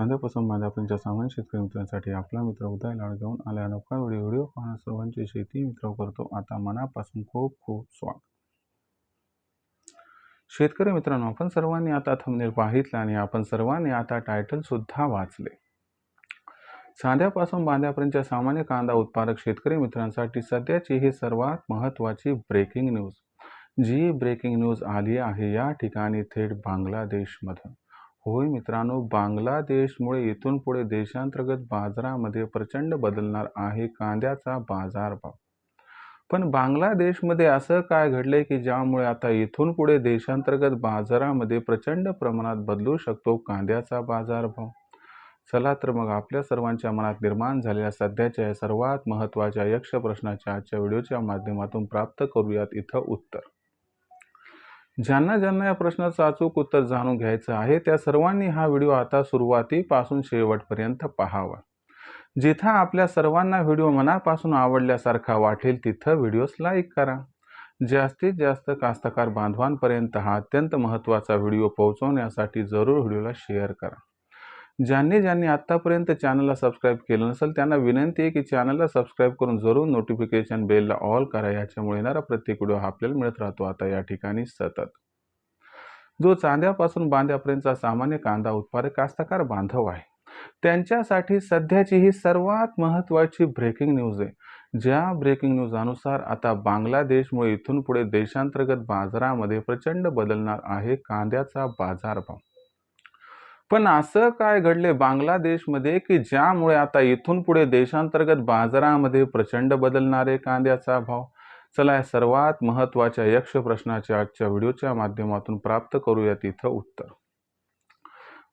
चांद्यापासून बांध्यापर्यंतच्या सामान्य शेतकरी मित्रांसाठी आपला मित्र उदय लाड घेऊन आला. नौका व्हिडिओ पाहणं सर्वांचे शेती मित्र करतो. आता मनापासून खूप खूप स्वागत. शेतकरी मित्रांनो, आपण सर्वांनी आता थंबनेल पाहितला आणि आपण सर्वांनी आता टायटल सुद्धा वाचले. चांद्यापासून बांध्यापर्यंतच्या सामान्य कांदा उत्पादक शेतकरी मित्रांसाठी सध्याची ही सर्वात महत्त्वाची ब्रेकिंग न्यूज. जी ब्रेकिंग न्यूज आली आहे या ठिकाणी थेट बांगलादेशमधून. होय मित्रांनो, बांगलादेशमुळे इथून पुढे देशांतर्गत बाजारामध्ये प्रचंड बदलणार आहे कांद्याचा बाजारभाव. पण बांगलादेशमध्ये असं काय घडले की ज्यामुळे आता इथून पुढे देशांतर्गत बाजारामध्ये प्रचंड प्रमाणात बदलू शकतो कांद्याचा बाजारभाव? चला तर मग आपल्या सर्वांच्या मनात निर्माण झालेल्या सध्याच्या सर्वात महत्त्वाच्या यक्ष प्रश्नाच्या आजच्या व्हिडिओच्या माध्यमातून प्राप्त करूयात इथं उत्तर. ज्यांना या प्रश्नाचं अचूक उत्तर जाणून घ्यायचं आहे त्या सर्वांनी हा व्हिडिओ आता सुरुवातीपासून शेवटपर्यंत पाहावा. जिथं आपल्या सर्वांना व्हिडिओ मनापासून आवडल्यासारखा वाटेल तिथं व्हिडिओस लाईक करा. जास्तीत जास्त कास्तकार बांधवांपर्यंत हा अत्यंत महत्त्वाचा व्हिडिओ पोहोचवण्यासाठी जरूर व्हिडिओला शेअर करा. ज्यांनी आत्तापर्यंत चॅनलला सबस्क्राईब केलं नसेल त्यांना विनंती आहे की चॅनलला सबस्क्राईब करून जरूर नोटिफिकेशन बेलला ऑल करा. याच्यामुळे येणारा प्रत्येक व्हिडिओ आपल्याला मिळत राहतो आता या ठिकाणी सतत. जो चांद्यापासून बांध्यापर्यंतचा सामान्य कांदा उत्पादक कास्तकार बांधव आहे त्यांच्यासाठी सध्याची ही सर्वात महत्त्वाची ब्रेकिंग न्यूज आहे. ज्या ब्रेकिंग न्यूज अनुसार आता बांगलादेशमुळे इथून पुढे देशांतर्गत बाजारामध्ये प्रचंड बदलणार आहे कांद्याचा बाजारभाव. पण असं काय घडले बांगलादेशमध्ये की ज्यामुळे आता इथून पुढे देशांतर्गत बाजारामध्ये प्रचंड बदलणारे कांद्याचा भाव? चला या सर्वात महत्त्वाच्या यक्ष प्रश्नाच्या आजच्या व्हिडिओच्या माध्यमातून प्राप्त करूयात इथं उत्तर.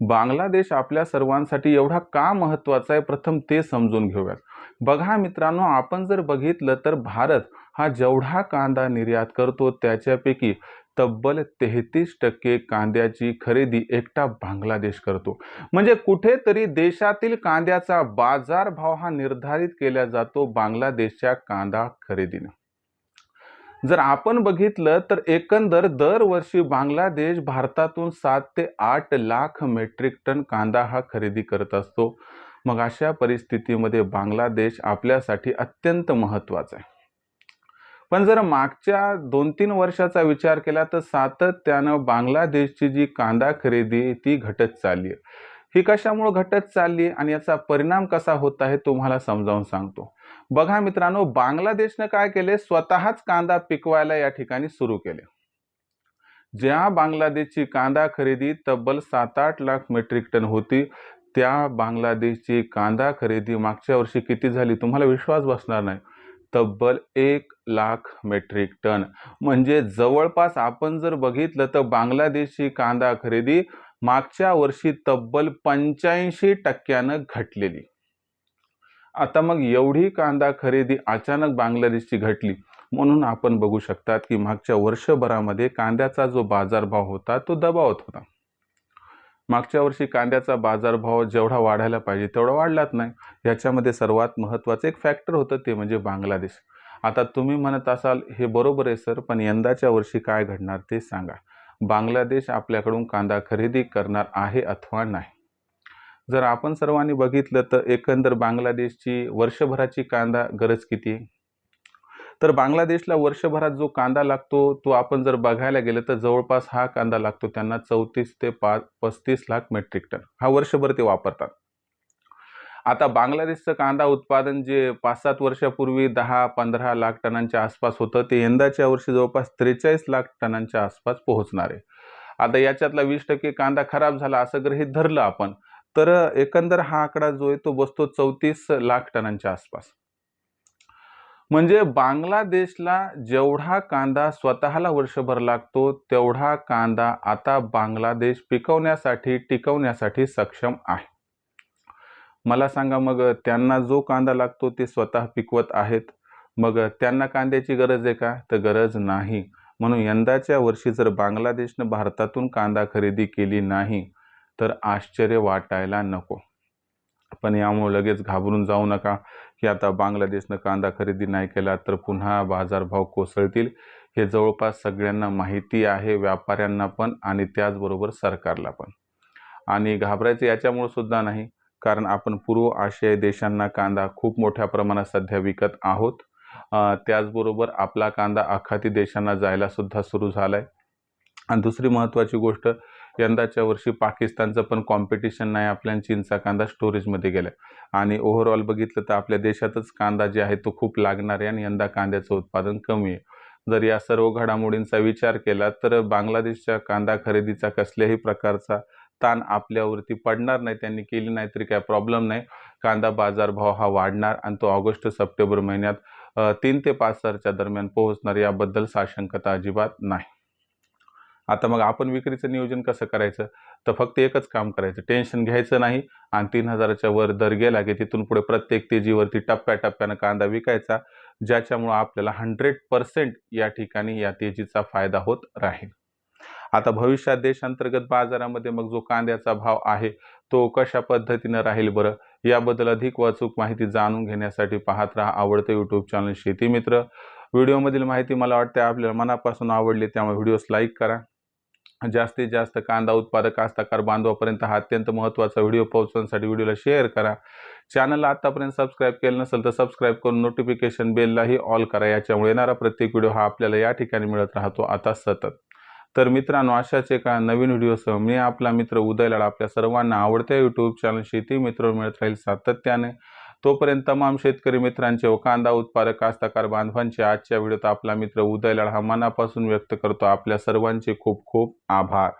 बांगलादेश आपल्या सर्वांसाठी एवढा का महत्त्वाचा आहे प्रथम ते समजून घेऊयात. बघा मित्रांनो, आपण जर बघितलं तर भारत हा जेवढा कांदा निर्यात करतो त्याच्यापैकी तब्बल 33% कांद्याची खरेदी एकटा बांगलादेश करतो. म्हणजे कुठेतरी देशातील कांद्याचा बाजारभाव हा निर्धारित केला जातो बांगलादेशच्या कांदा खरेदीने. जर आपण बघितलं तर एकंदर दरवर्षी बांगलादेश भारतातून 7 ते 8 लाख मेट्रिक टन कांदा हा खरेदी करत असतो. मग अशा परिस्थितीमध्ये बांगलादेश आपल्यासाठी अत्यंत महत्त्वाचा आहे. पण जर मागच्या 2-3 वर्षाचा विचार केला तर सातत्यानं बांगलादेशची जी कांदा खरेदी ती घटत चालली आहे. ही कशामुळे घटत चालली आणि याचा परिणाम कसा होत आहे तुम्हाला समजावून सांगतो. बघा मित्रांनो, बांगलादेशने काय केले, स्वतःच कांदा पिकवायला या ठिकाणी सुरू केले. ज्या बांगलादेशची कांदा खरेदी तब्बल 7-8 लाख मेट्रिक टन होती त्या बांगलादेशची कांदा खरेदी मागच्या वर्षी किती झाली तुम्हाला विश्वास बसणार नाही, तब्बल 1 लाख मेट्रिक टन. म्हणजे जवळपास आपण जर बघितलं तर बांगलादेशची कांदा खरेदी मागच्या वर्षी तब्बल 85% घटलेली. आता मग एवढी कांदा खरेदी अचानक बांगलादेशची घटली म्हणून आपण बघू शकतात की मागच्या वर्षभरामध्ये कांद्याचा जो बाजारभाव होता तो दबावत होता. मागच्या वर्षी कांद्याचा बाजारभाव जेवढा वाढायला पाहिजे तेवढा वाढलाच नाही. याच्यामध्ये सर्वात महत्त्वाचं एक फॅक्टर होतं ते म्हणजे बांगलादेश. आता तुम्ही म्हणत असाल हे बरोबर आहे सर, पण यंदाच्या वर्षी काय घडणार ते सांगा. बांगलादेश आपल्याकडून कांदा खरेदी करणार आहे अथवा नाही? जर आपण सर्वांनी बघितलं तर एकंदर बांगलादेशची वर्षभराची कांदा गरज किती आहे? तर बांगलादेशला वर्षभरात जो कांदा लागतो तो आपण जर बघायला गेलं तर जवळपास हा कांदा लागतो त्यांना 34 ते 35 लाख मेट्रिक टन. हा वर्षभर ते वापरतात. आता बांगलादेशचं कांदा उत्पादन जे 5-7 वर्षापूर्वी 10-15 लाख टनांच्या आसपास होतं ते यंदाच्या वर्षी जवळपास 43 लाख टनांच्या आसपास पोहोचणार आहे. आता याच्यातला 20% कांदा खराब झाला असं गृहीत धरलं आपण तर एकंदर हा आकडा जो आहे तो बसतो 34 लाख टनांच्या आसपास. म्हणजे बांगलादेशला जेवढा कांदा स्वतःला वर्षभर लागतो तेवढा कांदा आता बांगलादेश पिकवण्यासाठी टिकवण्यासाठी सक्षम आहे. मला सांगा, मग त्यांना जो कांदा लागतो ते स्वतः पिकवत आहेत, मग त्यांना कांद्याची गरज आहे का? तर गरज नाही. म्हणून यंदाच्या वर्षी जर बांगलादेशनं भारतातून कांदा खरेदी केली नाही तर आश्चर्य वाटायला नको. पण यामुळे लगेच घाबरून जाऊ नका की आता बांगलादेशनं कांदा खरेदी नाही केला तर पुन्हा बाजारभाव कोसळतील. हे जवळपास सगळ्यांना माहिती आहे, व्यापाऱ्यांना पण आणि त्याचबरोबर सरकारला पण. आणि घाबरायचं याच्यामुळे सुद्धा नाही, कारण आपण पूर्व आशियाई देशांना कांदा खूप मोठ्या प्रमाणात सध्या विकत आहोत. त्याचबरोबर आपला कांदा आखाती देशांना जायला सुद्धा सुरू झाला आहे. आणि दुसरी महत्त्वाची गोष्ट, यंदाच्या वर्षी पाकिस्तानचं पण कॉम्पिटिशन नाही, आपल्या चीनचा कांदा स्टोरेजमध्ये गेला आहे. आणि ओव्हरऑल बघितलं तर आपल्या देशातच कांदा जे आहे तो खूप लागणार आहे आणि यंदा कांद्याचं उत्पादन कमी आहे. जर या सर्व घडामोडींचा विचार केला तर बांगलादेशच्या कांदा खरेदीचा कसल्याही प्रकारचा ताण आपल्यावरती पडणार नाही. त्यांनी केली नाही तरी काय प्रॉब्लेम नाही. कांदा बाजारभाव हा वाढणार आणि तो ऑगस्ट सप्टेंबर महिन्यात 3 ते 5 हजारच्या दरम्यान पोहोचणार, याबद्दल साशंकता अजिबात नाही. आता मग आपण विक्रीचं नियोजन कसं करायचं? तर फक्त एकच काम करायचं, टेन्शन घ्यायचं नाही आणि 3,000च्या वर दर गेला की तिथून पुढे प्रत्येक तेजीवरती टप्प्याटप्प्यानं कांदा विकायचा, ज्याच्यामुळं आपल्याला 100% या ठिकाणी या तेजीचा फायदा होत राहील. आता भविष्यात देशांतर्गत बाजारामध्ये मग जो कांद्याचा भाव आहे तो कशा पद्धतीनं राहील बरं, याबद्दल अधिक अचूक माहिती जाणून घेण्यासाठी पाहत राहा आवडते यूट्यूब चॅनल शेती मित्र. व्हिडिओमधील माहिती मला वाटते आपल्याला मनापासून आवडली, त्यामुळे व्हिडिओस लाईक करा. जास्तीत जास्त कांदा उत्पादक कास्तकार बांधवापर्यंत हा अत्यंत महत्त्वाचा व्हिडिओ पोहोचवण्यासाठी व्हिडिओला शेअर करा. चॅनलला आतापर्यंत सबस्क्राईब केलं नसेल तर सबस्क्राईब करून नोटिफिकेशन बेललाही ऑल करा, याच्यामुळे येणारा प्रत्येक व्हिडिओ हा आपल्याला या ठिकाणी मिळत राहतो आता सतत. तर मित्रांनो, अशाच एका नवीन व्हिडिओसह मी आपला मित्र उदय लाड आपल्या सर्वांना आवडत्या यूट्यूब चॅनल शेती मित्र मिळत राहील सातत्याने. तोपर्यंत तमाम शेतकरी मित्रांचे व कांदा उत्पादक कास्तकार बांधवांचे आजच्या व्हिडिओत आपला मित्र उदय लाड हा मनापासून व्यक्त करतो आपल्या सर्वांचे खूप खूप आभार.